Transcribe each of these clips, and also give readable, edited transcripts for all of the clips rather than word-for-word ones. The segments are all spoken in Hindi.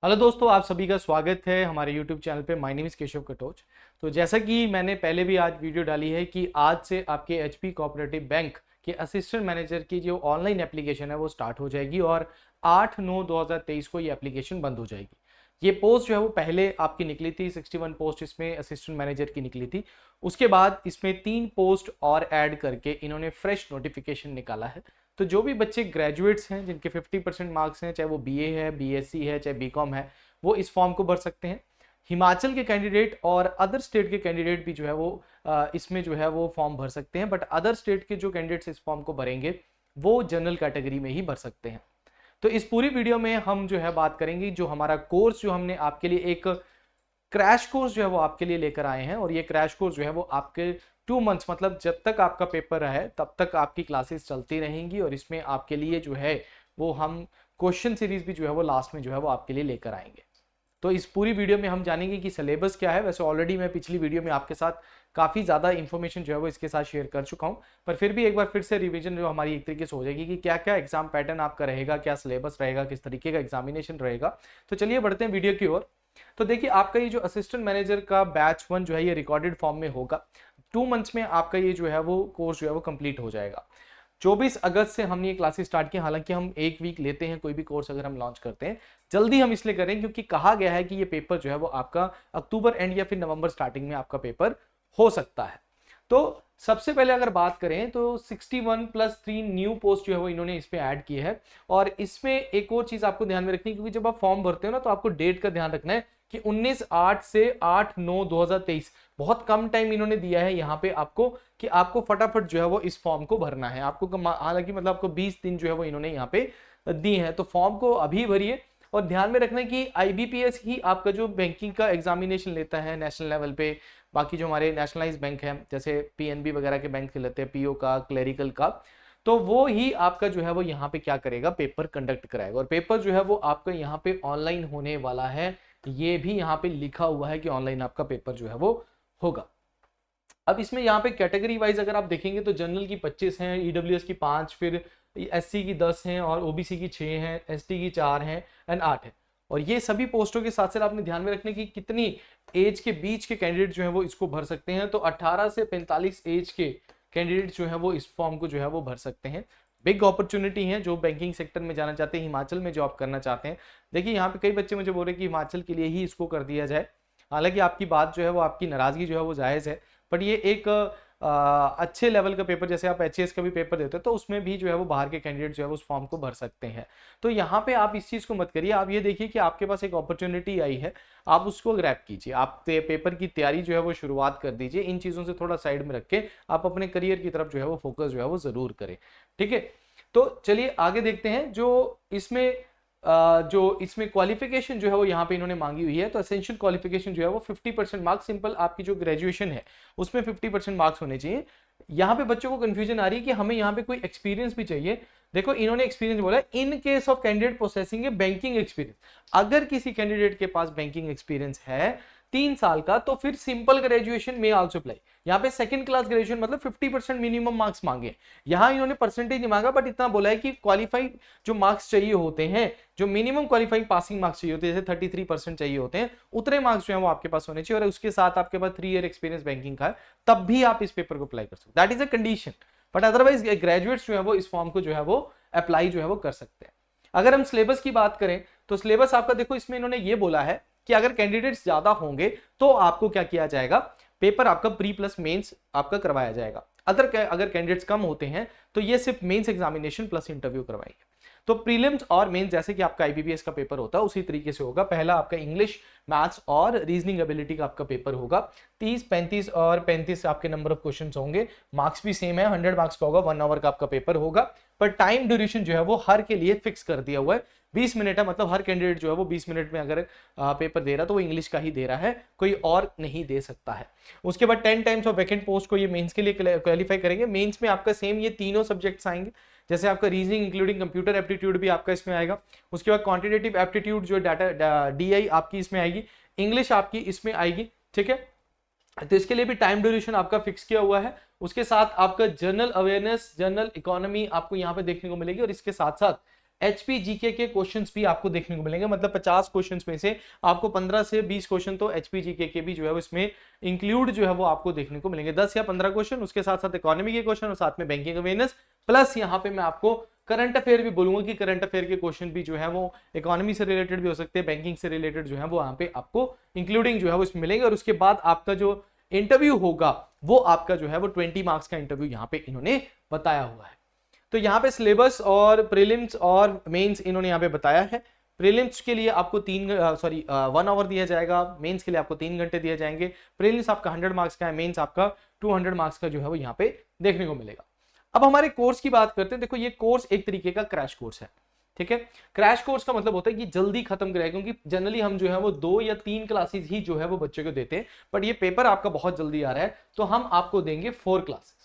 हेलो दोस्तों, आप सभी का स्वागत है हमारे YouTube चैनल पे। My name is Keshav Katoch. तो जैसा कि मैंने पहले भी आज वीडियो डाली है कि आज से आपके एचपी कोऑपरेटिव बैंक के असिस्टेंट मैनेजर की जो ऑनलाइन एप्लीकेशन है वो स्टार्ट हो जाएगी और 8/9/2023 को ये एप्लीकेशन बंद हो जाएगी। ये पोस्ट जो है वो पहले आपकी निकली थी, 61 पोस्ट इसमें असिस्टेंट मैनेजर की निकली थी। उसके बाद इसमें 3 पोस्ट और ऐड करके इन्होंने फ्रेश नोटिफिकेशन निकाला है। तो जो भी बच्चे ग्रेजुएट्स हैं जिनके 50% मार्क्स हैं, चाहे वो बीए है, बीएससी है, चाहे बीकॉम है, वो इस फॉर्म को भर सकते हैं। हिमाचल के कैंडिडेट और अदर स्टेट के कैंडिडेट भी जो है वो इसमें जो है वो फॉर्म भर सकते हैं। बट अदर स्टेट के जो कैंडिडेट्स इस फॉर्म को भरेंगे वो जनरल कैटेगरी में ही भर सकते हैं। तो इस पूरी वीडियो में हम जो है बात करेंगे जो हमारा कोर्स जो हमने आपके लिए एक क्रैश कोर्स जो है वो आपके लिए लेकर आए हैं। और ये क्रैश कोर्स जो है वो आपके 2 मंथ्स मतलब जब तक आपका पेपर है तब तक आपकी क्लासेस चलती रहेंगी। और इसमें आपके लिए जो है वो हम क्वेश्चन सीरीज भी जो है वो लास्ट में जो है वो आपके लिए लेकर आएंगे। तो इस पूरी वीडियो में हम जानेंगे कि सिलेबस क्या है। वैसे ऑलरेडी मैं पिछली वीडियो में आपके साथ काफ़ी ज़्यादा इन्फॉर्मेशन जो है वो इसके साथ शेयर कर चुका हूँ, पर फिर भी एक बार फिर से रिवीजन जो हमारी एक तरीके से हो जाएगी कि क्या क्या एग्जाम पैटर्न आपका रहेगा, क्या सिलेबस रहेगा, किस तरीके का एग्जामिनेशन रहेगा। तो चलिए बढ़ते हैं वीडियो की ओर। तो देखिए, आपका ये जो असिस्टेंट मैनेजर का बैच 1 जो है ये रिकॉर्डेड फॉर्म में होगा। 2 मंथ्स में आपका ये जो है वो कोर्स जो है वो कंप्लीट हो जाएगा। 24 अगस्त से हमने ये क्लासेस स्टार्ट की। हालांकि हम एक वीक लेते हैं कोई भी कोर्स अगर हम लॉन्च करते हैं, जल्दी हम इसलिए करें क्योंकि कहा गया है कि ये पेपर जो है वो आपका अक्टूबर एंड या फिर नवंबर स्टार्टिंग में आपका पेपर हो सकता है। तो सबसे पहले अगर बात करें तो 61+3 न्यू पोस्ट जो है वो इन्होंने इस पे ऐड की है। और इसमें एक और चीज आपको ध्यान में रखनी है, क्योंकि जब आप फॉर्म भरते हो ना तो आपको डेट का ध्यान रखना है कि 19/8 से 8/9/2023, बहुत कम टाइम इन्होंने दिया है यहाँ पे आपको कि आपको फटाफट जो है वो इस फॉर्म को भरना है। आपको हालांकि मतलब आपको 20 दिन जो है वो इन्होंने यहाँ पे दी है, तो फॉर्म को अभी भरिए। और ध्यान में रखना है कि आईबीपीएस ही आपका जो बैंकिंग का एग्जामिनेशन लेता है नेशनल लेवल पे। बाकी जो हमारे नेशनलाइज बैंक है जैसे पीएनबी वगैरह के बैंक लेते हैं, पीओ का, क्लेरिकल का, तो वो ही आपका जो है वो यहाँ पे क्या करेगा, पेपर कंडक्ट कराएगा। और पेपर जो है वो आपका यहाँ पे ऑनलाइन होने वाला है। ये भी यहाँ पे लिखा हुआ है कि ऑनलाइन आपका पेपर जो है वो होगा। अब इसमें यहाँ पे कैटेगरी वाइज अगर आप देखेंगे तो जनरल की 25 हैं, ईडब्ल्यूएस की 5, फिर एससी की 10 हैं और ओबीसी की 6 हैं, एसटी की 4 हैं एंड 8 है। और ये सभी पोस्टों के साथ साथ आपने ध्यान में रखने की कितनी एज के बीच के कैंडिडेट जो है वो इसको भर सकते हैं। तो 18 से 45 एज के कैंडिडेट जो है वो इस फॉर्म को जो है वो भर सकते हैं। बिग अपॉर्चुनिटी है जो बैंकिंग सेक्टर में जाना चाहते हैं, हिमाचल में जॉब करना चाहते हैं। देखिए, यहाँ पे कई बच्चे मुझे बोल रहे हैं कि हिमाचल के लिए ही इसको कर दिया जाए। हालांकि आपकी बात जो है वो, आपकी नाराजगी जो है वो जायज़ है, बट ये एक अच्छे लेवल का पेपर, जैसे आप एचएएस का भी पेपर देते हो तो उसमें भी जो है वो बाहर के कैंडिडेट जो है उस फॉर्म को भर सकते हैं। तो यहाँ पे आप इस चीज़ को मत करिए, आप ये देखिए कि आपके पास एक अपॉर्चुनिटी आई है, आप उसको ग्रैब कीजिए। आप पेपर की तैयारी जो है वो शुरुआत कर दीजिए। इन चीज़ों से थोड़ा साइड में रख के आप अपने करियर की तरफ जो है वो फोकस जो है वो ज़रूर करें। ठीक है, तो चलिए आगे देखते हैं। जो इसमें क्वालिफिकेशन जो है वो यहाँ पे इन्होंने मांगी हुई है। तो एसेंशियल क्वालिफिकेशन जो है वो 50% मार्क्स, सिंपल आपकी जो ग्रेजुएशन है उसमें 50% मार्क्स होने चाहिए। यहाँ पे बच्चों को कंफ्यूजन आ रही है कि हमें यहाँ पे कोई एक्सपीरियंस भी चाहिए। देखो, इन्होंने एक्सपीरियंस बोला in case of candidate processing है बैंकिंग एक्सपीरियंस। अगर किसी कैंडिडेट के पास बैंकिंग एक्सपीरियंस है 3 साल का तो फिर सिंपल ग्रेजुएशन में आल्सो अप्लाई। यहाँ पे सेकंड क्लास ग्रेजुएशन मतलब 50% मिनिमम मार्क्स मांगे। यहाँ इन्होंने परसेंटेज नहीं मांगा, बट इतना बोला है कि क्वालिफाई जो मार्क्स चाहिए होते हैं, जो मिनिमम क्वालिफाइंग पासिंग मार्क्स चाहिए होते हैं, जैसे 33% चाहिए होते हैं, उतने मार्क्स जो है वो आपके पास होने चाहिए। और उसके साथ आपके पास 3 ईयर एक्सपीरियंस बैंकिंग का है, तब भी आप इस पेपर को अप्लाई कर सकते हो। That is a condition. But otherwise graduates जो है वो इस फॉर्म को जो है वो अप्लाई जो है वो कर सकते हैं। अगर हम सिलेबस की बात करें तो सिलेबस आपका देखो, इसमें इन्होंने ये बोला है कि अगर कैंडिडेट्स ज्यादा होंगे तो आपको क्या किया जाएगा, पेपर आपका प्री प्लस मेंस आपका करवाया जाएगा। अगर कैंडिडेट्स कम होते हैं तो ये सिर्फ मेंस एग्जामिनेशन प्लस इंटरव्यू करवाएंगे। तो प्रीलिम्स और मेंस जैसे कि आपका आईबीपीएस का पेपर होता है उसी तरीके से होगा। पहला आपका इंग्लिश, मैथ्स और रीजनिंग एबिलिटी का आपका पेपर होगा। 30, 35 और 35 आपके नंबर ऑफ क्वेश्चंस होंगे। मार्क्स भी सेम है, 100 मार्क्स का होगा, 1 आवर का आपका पेपर होगा। पर टाइम ड्यूरेशन जो है वो हर के लिए फिक्स कर दिया हुआ है, 20 मिनट है। मतलब हर कैंडिडेट जो है वो 20 मिनट में अगर पेपर दे रहा तो वो इंग्लिश का ही दे रहा है, कोई और नहीं दे सकता है। उसके बाद 10 टाइम्स ऑफ वैकेंट पोस्ट को ये मेंस के लिए क्वालिफाई करेंगे। मेंस में आपका सेम ये तीनों सब्जेक्ट्स आएंगे, जैसे आपका रीजनिंग इंक्लूडिंग कंप्यूटर एप्टीट्यूड भी आपका इसमें आएगा। उसके बाद क्वांटिटेटिव एप्टीट्यूड जो डाटा डीआई आपकी इसमें आएगी, इंग्लिश आपकी इसमें आएगी। ठीक है, तो इसके लिए भी टाइम ड्यूरेशन आपका फिक्स किया हुआ है। उसके साथ आपका जनरल अवेयरनेस, जनरल इकोनॉमी आपको यहाँ पे देखने को मिलेगी। और इसके साथ साथ एचपी जीके के क्वेश्चंस भी आपको देखने को मिलेंगे। मतलब 50 क्वेश्चंस में से आपको 15 से 20 क्वेश्चन तो एचपी जीके के भी जो है वो इसमें इंक्लूड जो है वो आपको देखने को मिलेंगे। 10 या 15 क्वेश्चन, उसके साथ साथ इकोनॉमी के क्वेश्चन और साथ में बैंकिंग अवेयरनेस, प्लस यहाँ पे मैं आपको करंट अफेयर भी बोलूंगा कि करंट अफेयर के क्वेश्चन भी जो है वो इकोनॉमी से रिलेटेड भी हो सकते हैं, बैंकिंग से रिलेटेड जो है वो यहाँ पे आपको इंक्लूडिंग जो है वो इसमें मिलेंगे। और उसके बाद आपका जो इंटरव्यू होगा वो आपका जो है वो 20 मार्क्स का इंटरव्यू यहाँ पे इन्होंने बताया हुआ है। तो यहाँ पे सिलेबस और प्रीलिम्स और मेंस इन्होंने यहाँ पे बताया है। प्रीलिम्स के लिए आपको 1 आवर दिया जाएगा, मेंस के लिए आपको 3 घंटे दिए जाएंगे। प्रीलिम्स आपका 100 मार्क्स का है, मेंस आपका 200 मार्क्स का जो है वो यहाँ पे देखने को मिलेगा। अब हमारे कोर्स की बात करते हैं। देखो ये कोर्स एक तरीके का क्रैश कोर्स है, ठीक है। क्रैश कोर्स का मतलब होता है कि जल्दी खत्म करेगा, क्योंकि जनरली हम जो है वो 2 या 3 क्लासेस ही जो है वो बच्चे को देते हैं, बट ये पेपर आपका बहुत जल्दी आ रहा है तो हम आपको देंगे 4 क्लासेस।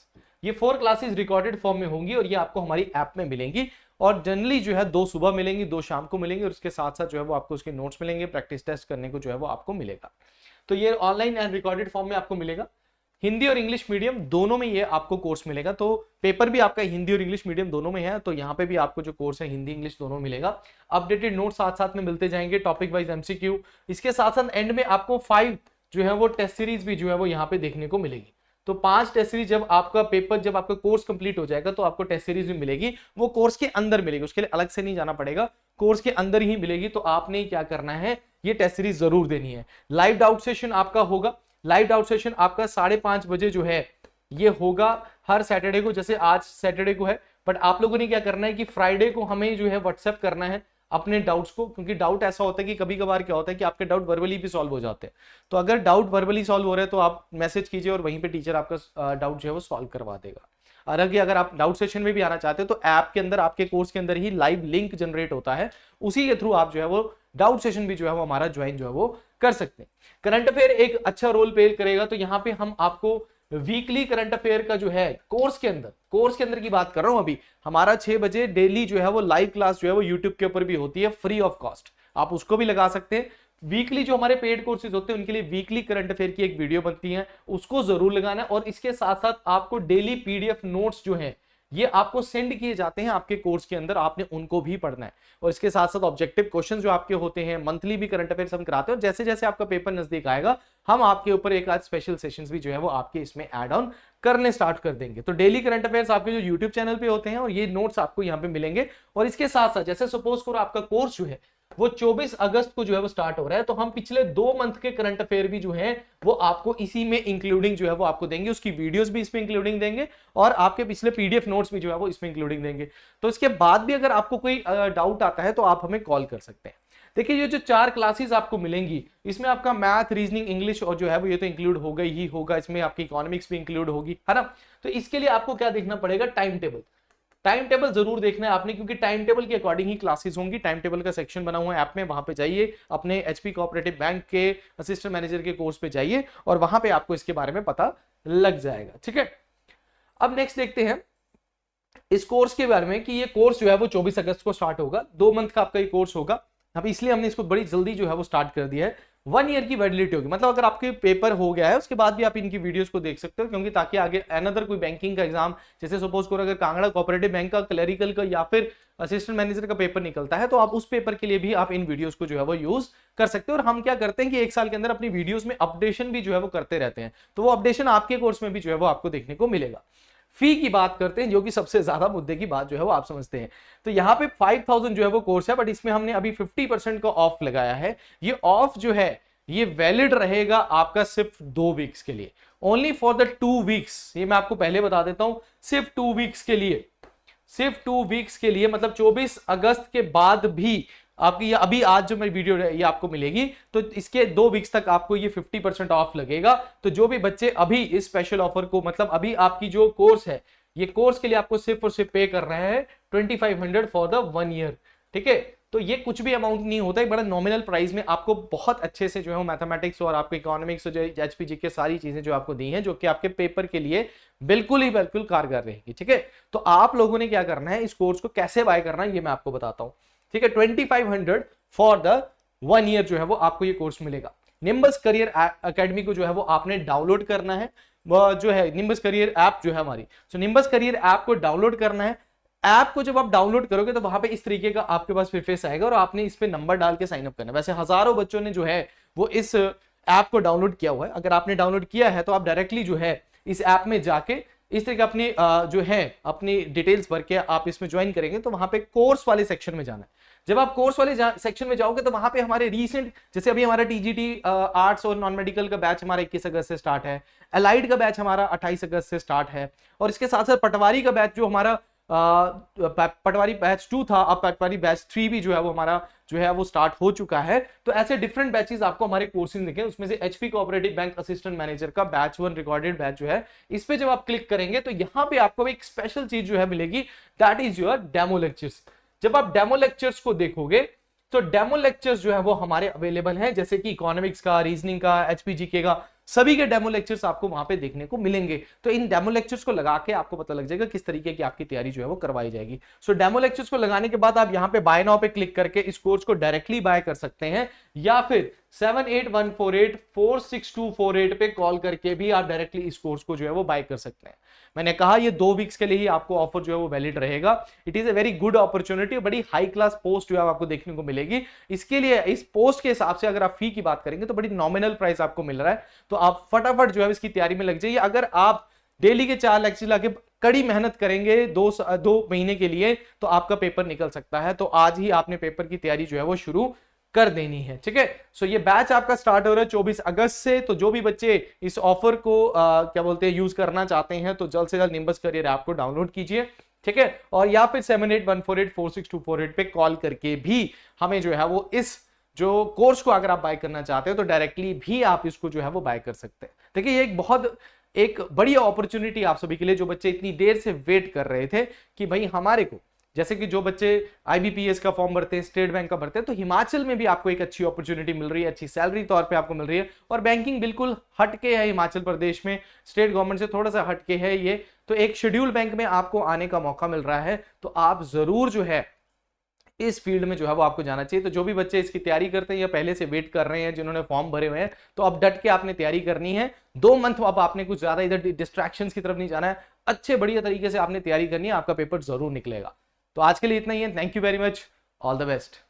ये 4 क्लासेस रिकॉर्डेड फॉर्म में होंगी और ये आपको हमारी ऐप में मिलेंगी। और जनरली जो है 2 सुबह मिलेंगी, 2 शाम को मिलेंगी, और उसके साथ साथ जो है वो आपको उसके नोट्स मिलेंगे, प्रैक्टिस टेस्ट करने को जो है वो आपको मिलेगा। तो ये ऑनलाइन एंड रिकॉर्डेड फॉर्म में आपको मिलेगा। हिंदी और इंग्लिश मीडियम दोनों में ये आपको कोर्स मिलेगा। तो पेपर भी आपका हिंदी और इंग्लिश मीडियम दोनों में है, तो यहाँ पे भी आपको जो कोर्स है हिंदी इंग्लिश दोनों मिलेगा। अपडेटेड नोट साथ साथ में मिलते जाएंगे, टॉपिक वाइज एमसीक्यू। इसके साथ साथ एंड में आपको 5 जो है वो टेस्ट सीरीज भी जो है वो यहाँ पे देखने को मिलेगी। तो 5 टेस्ट सीरीज जब आपका कोर्स कंप्लीट हो जाएगा तो आपको टेस्ट सीरीज भी मिलेगी, वो कोर्स के अंदर मिलेगी, उसके लिए अलग से नहीं जाना पड़ेगा, कोर्स के अंदर ही मिलेगी। तो आपने क्या करना है, ये टेस्ट सीरीज जरूर देनी है। लाइव डाउट सेशन आपका होगा। लाइव डाउट सेशन आपका 5:30 बजे जो है ये होगा हर सैटरडे को, जैसे आज सैटरडे को है, बट आप लोगों ने क्या करना है कि फ्राइडे को हमें जो है व्हाट्सएप करना है अपने डाउट्स को, क्योंकि डाउट ऐसा होता है कि कभी कभार क्या होता है कि आपके डाउट वर्बली भी सॉल्व हो जाते हैं। तो अगर डाउट वर्बली सॉल्व हो रहे हैं तो आप मैसेज कीजिए और वहीं पे टीचर आपका डाउट जो है वो सॉल्व करवा देगा। और अगर आप डाउट सेशन में भी आना चाहते हो तो ऐप के अंदर आपके कोर्स के अंदर ही लाइव लिंक जनरेट होता है, उसी के थ्रू आप जो है वो डाउट सेशन भी जो है वो हमारा ज्वाइन जो है वो कर सकते हैं। करंट अफेयर एक अच्छा रोल प्ले करेगा। तो यहाँ पे हम आपको वीकली करंट अफेयर का जो है कोर्स के अंदर की बात कर रहा हूं, अभी हमारा 6 बजे डेली जो है वो लाइव क्लास जो है वो यूट्यूब के ऊपर भी होती है, फ्री ऑफ कॉस्ट, आप उसको भी लगा सकते हैं। वीकली जो हमारे पेड कोर्सेज होते हैं उनके लिए वीकली करंट अफेयर की एक वीडियो बनती है, उसको जरूर लगाना है। और इसके साथ साथ आपको डेली पीडीएफ नोट्स जो है ये आपको सेंड किए जाते हैं आपके कोर्स के अंदर, आपने उनको भी पढ़ना है। और इसके साथ साथ ऑब्जेक्टिव क्वेश्चन जो आपके होते हैं, मंथली भी करंट अफेयर्स हम कराते हैं, और जैसे जैसे आपका पेपर नजदीक आएगा हम आपके ऊपर एक आज स्पेशल सेशंस भी जो है वो आपके इसमें ऐड ऑन करने स्टार्ट कर देंगे। तो डेली करंट अफेयर्स आपके जो यूट्यूब चैनल पे होते हैं और ये नोट्स आपको यहाँ पे मिलेंगे। और इसके साथ साथ जैसे सपोज करो आपका कोर्स जो है वो 24 अगस्त को जो है वो स्टार्ट हो रहा है, तो हम पिछले 2 मंथ के करंट अफेयर भी जो है वो आपको इसी में इंक्लूडिंग जो है वो आपको देंगे, उसकी वीडियोस भी इसमें इंक्लूडिंग देंगे और आपके पिछले पीडीएफ नोट्स भी जो है वो इसमें इंक्लूडिंग देंगे। तो इसके बाद भी अगर आपको कोई डाउट आता है तो आप हमें कॉल कर सकते हैं। देखिए ये जो 4 क्लासेस आपको मिलेंगी इसमें आपका मैथ, रीजनिंग, इंग्लिश और जो है वो ये तो इंक्लूड होगा ही होगा, इसमें आपकी इकोनॉमिक्स भी इंक्लूड होगी, है ना। तो इसके लिए आपको क्या देखना पड़ेगा, टाइम टेबल जरूर देखना है आपने, क्योंकि टाइम टेबल के अकॉर्डिंग ही क्लासेस होंगी। टाइम टेबल का सेक्शन बना हुआ है ऐप में, वहां पे जाइए, अपने एचपी कोऑपरेटिव बैंक के असिस्टेंट मैनेजर के कोर्स पे जाइए और वहां पे आपको इसके बारे में पता लग जाएगा, ठीक है। अब नेक्स्ट देखते हैं इस कोर्स के बारे में कि ये कोर्स जो है वो 24 अगस्त को स्टार्ट होगा, 2 मंथ का आपका ये कोर्स होगा। अब इसलिए हमने इसको बड़ी जल्दी जो है वो स्टार्ट कर दिया है। 1 ईयर की वैलिडिटी होगी, मतलब अगर आपके पेपर हो गया है उसके बाद भी आप इनकी वीडियोस को देख सकते हो, क्योंकि ताकि आगे अनदर कोई बैंकिंग का एग्जाम, जैसे सपोज करो अगर कांगड़ा कोऑपरेटिव बैंक का क्लरिकल का या फिर असिस्टेंट मैनेजर का पेपर निकलता है तो आप उस पेपर के लिए भी आप इन वीडियोस को जो है वो यूज कर सकते हो। और हम क्या करते हैं कि 1 साल के अंदर अपनी वीडियोस में अपडेशन भी जो है वो करते रहते हैं, तो वो अपडेशन आपके कोर्स में भी जो है वो आपको देखने को मिलेगा। फी की बात करते हैं, जो कि सबसे ज्यादा मुद्दे की बात जो है वो आप समझते हैं। तो यहाँ पे 5000 जो है वो कोर्स है, बट इसमें हमने अभी 50% का ऑफ लगाया है। ये ऑफ जो है ये वैलिड रहेगा आपका सिर्फ 2 वीक्स के लिए, ओनली फॉर द 2 वीक्स। ये मैं आपको पहले बता देता हूं, सिर्फ 2 वीक्स के लिए, सिर्फ 2 वीक्स के लिए, मतलब 24 अगस्त के बाद भी आपकी ये अभी आज जो मेरी वीडियो है ये आपको मिलेगी तो इसके 2 वीक्स तक आपको ये 50% ऑफ लगेगा। तो जो भी बच्चे अभी इस स्पेशल ऑफर को, मतलब अभी आपकी जो कोर्स है ये कोर्स के लिए आपको सिर्फ और सिर्फ पे कर रहे हैं 2500 फॉर द 1 ईयर, ठीक है। तो ये कुछ भी अमाउंट नहीं होता है, बड़ा नॉमिनल प्राइस में आपको बहुत अच्छे से जो है मैथमेटिक्स और आपको इकोनॉमिक्स और एचपीजी के सारी चीजें जो आपको दी हैं, जो कि आपके पेपर के लिए बिल्कुल कारगर रहेगी, ठीक है। तो आप लोगों ने क्या करना है, इस कोर्स को कैसे बाय करना है ये मैं आपको बताता हूं, ठीक है। 2500 फॉर द 1 ईयर जो है वो आपको ये कोर्स मिलेगा। निम्बस करियर एकेडमी को जो है वो आपने डाउनलोड करना है, वो जो है निम्बस करियर ऐप जो है हमारी, सो निम्बस करियर ऐप को डाउनलोड करना है। ऐप को जब आप डाउनलोड करोगे तो वहां पे इस तरीके का आपके पास फेस आएगा और आपने इस पे नंबर डाल के साइन अप करना है। वैसे हजारों बच्चों ने जो है वो इस ऐप को डाउनलोड किया हुआ है। अगर आपने डाउनलोड किया है तो आप डायरेक्टली जो है इस ऐप में जाके इस तरीके अपनी जो है अपनी डिटेल्स भर के आप इसमें ज्वाइन करेंगे तो वहां पे कोर्स वाले सेक्शन में जाना है। जब आप कोर्स वाले सेक्शन में जाओगे तो वहां पे हमारे रीसेंट, जैसे अभी हमारा टीजीटी आर्ट्स और नॉन मेडिकल का बैच हमारा 21 अगस्त से स्टार्ट है, अलाइड का बैच हमारा 28 अगस्त से स्टार्ट है, और इसके साथ साथ पटवारी का बैच जो हमारा पटवारी बैच 2 था, अब पटवारी बैच 3 भी जो है वो हमारा जो है वो स्टार्ट हो चुका है। तो ऐसे डिफरेंट बैचेस आपको हमारे कोर्सेज दिखे, उसमें से HP cooperative bank assistant manager का बैच 1 रिकॉर्डेड बैच जो है, इस पे जब आप क्लिक करेंगे तो यहां पे आपको एक स्पेशल चीज जो है मिलेगी, that is your demo lectures. जब आप डेमो लेक्चर्स को देखोगे तो डेमो लेक्चर्स जो है वो हमारे अवेलेबल हैं, जैसे कि इकोनॉमिक्स का, रीजनिंग का, एचपीजीके का, सभी के डेमो लेक्चर्स आपको वहां पे देखने को मिलेंगे। तो इन डेमो लेक्चर्स को लगा के आपको पता लग जाएगा किस तरीके की आपकी तैयारी जो है वो करवाई जाएगी। सो डेमो लेक्चर्स को लगाने के बाद आप यहाँ पे बाय नाउ पे क्लिक करके इस कोर्स को डायरेक्टली बाय कर सकते हैं, या फिर 7814846248 पे कॉल करके भी आप डायरेक्टली इस कोर्स को जो है वो बाय कर सकते हैं। मैंने कहा ये 2 वीक्स के लिए ही आपको ऑफर जो है वो वैलिड रहेगा। It is a very good opportunity, बड़ी हाई क्लास पोस्ट जो है आपको देखने को मिलेगी। इसके लिए इस पोस्ट के हिसाब से अगर आप फी की बात करेंगे तो बड़ी नॉमिनल प्राइस आपको मिल रहा है, तो आप फटाफट जो है इसकी तैयारी में लग जाइए। अगर आप डेली के 4 लेक्चर लाके कड़ी मेहनत करेंगे 2 महीने के लिए तो आपका पेपर निकल सकता है। तो आज ही आपने पेपर की तैयारी जो है वो शुरू कर देनी है, ठीक है। सो ये बैच आपका स्टार्ट हो रहा है 24 अगस्त से। तो जो भी बच्चे इस ऑफर को क्या बोलते हैं यूज करना चाहते हैं तो जल्द से जल्द निम्बस करियर ऐप को डाउनलोड कीजिए, ठीक है। और या फिर 7814846248 पे कॉल करके भी हमें जो है वो इस जो कोर्स को अगर आप बाय करना चाहते हो तो डायरेक्टली भी आप इसको जो है वो बाय कर सकते हैं। देखिए ये एक बड़ी अपॉर्चुनिटी आप सभी के लिए, जो बच्चे इतनी देर से वेट कर रहे थे कि भाई हमारे को, जैसे कि जो बच्चे आईबीपीएस का फॉर्म भरते हैं, स्टेट बैंक का भरते हैं, तो हिमाचल में भी आपको एक अच्छी अपॉर्चुनिटी मिल रही है, अच्छी सैलरी तौर पे आपको मिल रही है, और बैंकिंग बिल्कुल हटके है हिमाचल प्रदेश में, स्टेट गवर्नमेंट से थोड़ा सा हटके है ये। तो एक शेड्यूल बैंक में आपको आने का मौका मिल रहा है, तो आप जरूर जो है इस फील्ड में जो है वो आपको जाना चाहिए। तो जो भी बच्चे इसकी तैयारी करते हैं या पहले से वेट कर रहे हैं, जिन्होंने फॉर्म भरे हुए हैं, तो अब डट के आपने तैयारी करनी है। 2 मंथ अब आपने कुछ ज्यादा इधर डिस्ट्रैक्शंस की तरफ नहीं जाना है, अच्छे बढ़िया तरीके से आपने तैयारी करनी है, आपका पेपर जरूर निकलेगा। तो आज के लिए इतना ही है। Thank you very much, all the best.